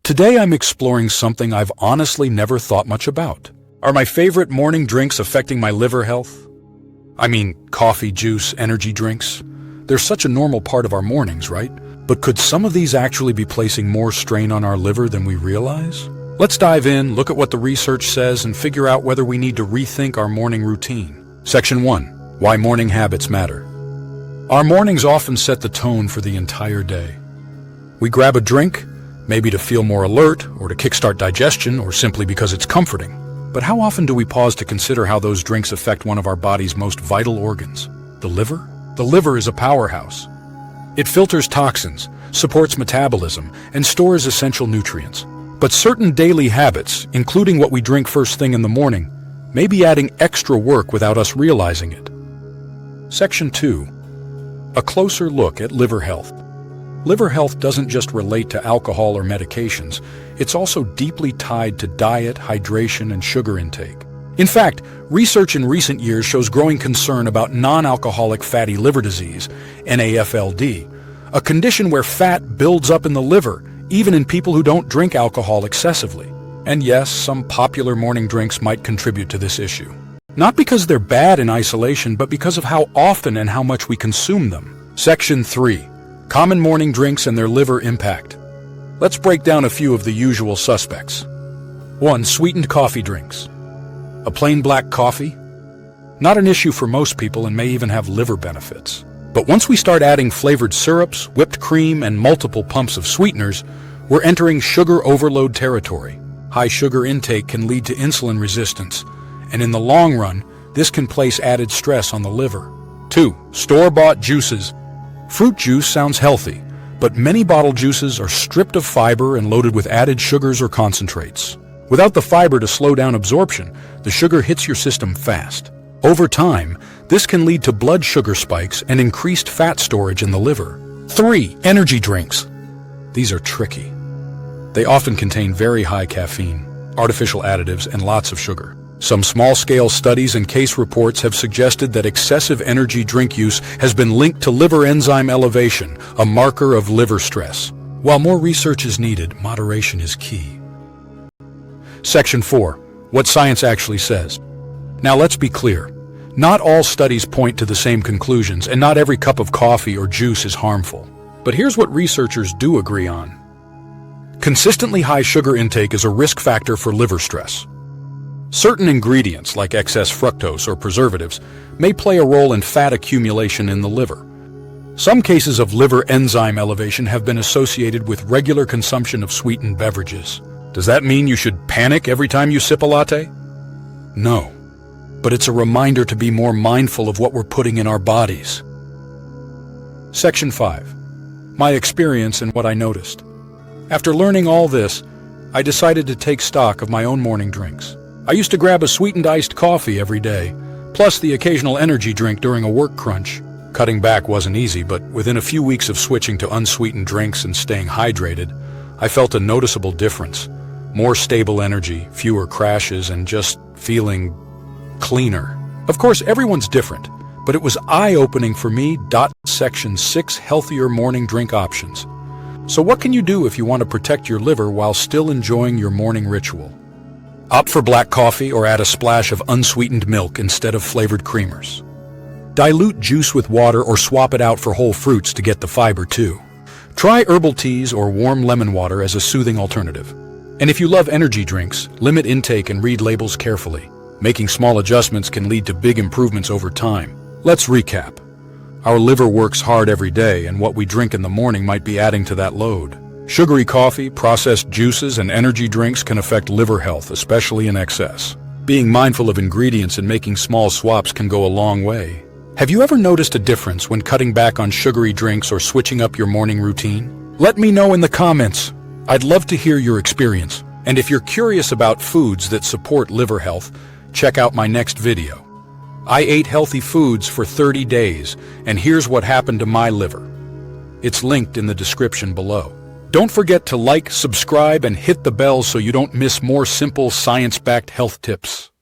Today I'm exploring something I've honestly never thought much about. Are my favorite morning drinks affecting my liver health? I mean, coffee, juice, energy drinks. They're such a normal part of our mornings, right? But could some of these actually be placing more strain on our liver than we realize? Let's dive in, look at what the research says, and figure out whether we need to rethink our morning routine. Section 1. Why morning habits matter. Our mornings often set the tone for the entire day. We grab a drink, maybe to feel more alert, or to kickstart digestion, or simply because it's comforting. But how often do we pause to consider how those drinks affect one of our body's most vital organs, the liver? The liver is a powerhouse. It filters toxins, supports metabolism, and stores essential nutrients. But certain daily habits, including what we drink first thing in the morning, may be adding extra work without us realizing it. Section 2. A closer look at liver health. Liver health doesn't just relate to alcohol or medications, it's also deeply tied to diet, hydration, and sugar intake. In fact, research in recent years shows growing concern about non-alcoholic fatty liver disease, NAFLD, a condition where fat builds up in the liver, even in people who don't drink alcohol excessively. And yes, some popular morning drinks might contribute to this issue. Not because they're bad in isolation, but because of how often and how much we consume them. Section 3. Common morning drinks and their liver impact. Let's break down a few of the usual suspects. 1. Sweetened coffee drinks. A plain black coffee? Not an issue for most people and may even have liver benefits. But once we start adding flavored syrups, whipped cream, and multiple pumps of sweeteners, we're entering sugar overload territory. High sugar intake can lead to insulin resistance, and in the long run, this can place added stress on the liver. 2. Store-bought juices. Fruit juice sounds healthy, but many bottled juices are stripped of fiber and loaded with added sugars or concentrates. Without the fiber to slow down absorption, the sugar hits your system fast. Over time, this can lead to blood sugar spikes and increased fat storage in the liver. 3. Energy drinks. These are tricky. They often contain very high caffeine, artificial additives, and lots of sugar. Some small-scale studies and case reports have suggested that excessive energy drink use has been linked to liver enzyme elevation, a marker of liver stress. While more research is needed, moderation is key. Section 4. What science actually says. Now let's be clear. Not all studies point to the same conclusions, and not every cup of coffee or juice is harmful. But here's what researchers do agree on. Consistently high sugar intake is a risk factor for liver stress. Certain ingredients, like excess fructose or preservatives, may play a role in fat accumulation in the liver. Some cases of liver enzyme elevation have been associated with regular consumption of sweetened beverages. Does that mean you should panic every time you sip a latte? No, but it's a reminder to be more mindful of what we're putting in our bodies. Section 5. My experience and what I noticed. After learning all this, I decided to take stock of my own morning drinks. I used to grab a sweetened iced coffee every day, plus the occasional energy drink during a work crunch. Cutting back wasn't easy, but within a few weeks of switching to unsweetened drinks and staying hydrated, I felt a noticeable difference. More stable energy, fewer crashes, and just feeling cleaner. Of course, everyone's different, but it was eye-opening for me. Section 6. Healthier morning drink options. So what can you do if you want to protect your liver while still enjoying your morning ritual? Opt for black coffee or add a splash of unsweetened milk instead of flavored creamers. Dilute juice with water or swap it out for whole fruits to get the fiber too. Try herbal teas or warm lemon water as a soothing alternative. And if you love energy drinks, limit intake and read labels carefully. Making small adjustments can lead to big improvements over time. Let's recap. Our liver works hard every day, and what we drink in the morning might be adding to that load. Sugary coffee, processed juices, and energy drinks can affect liver health, especially in excess. Being mindful of ingredients and making small swaps can go a long way. Have you ever noticed a difference when cutting back on sugary drinks or switching up your morning routine? Let me know in the comments. I'd love to hear your experience. And if you're curious about foods that support liver health, check out my next video. I ate healthy foods for 30 days, and here's what happened to my liver. It's linked in the description below. Don't forget to like, subscribe, and hit the bell so you don't miss more simple science-backed health tips.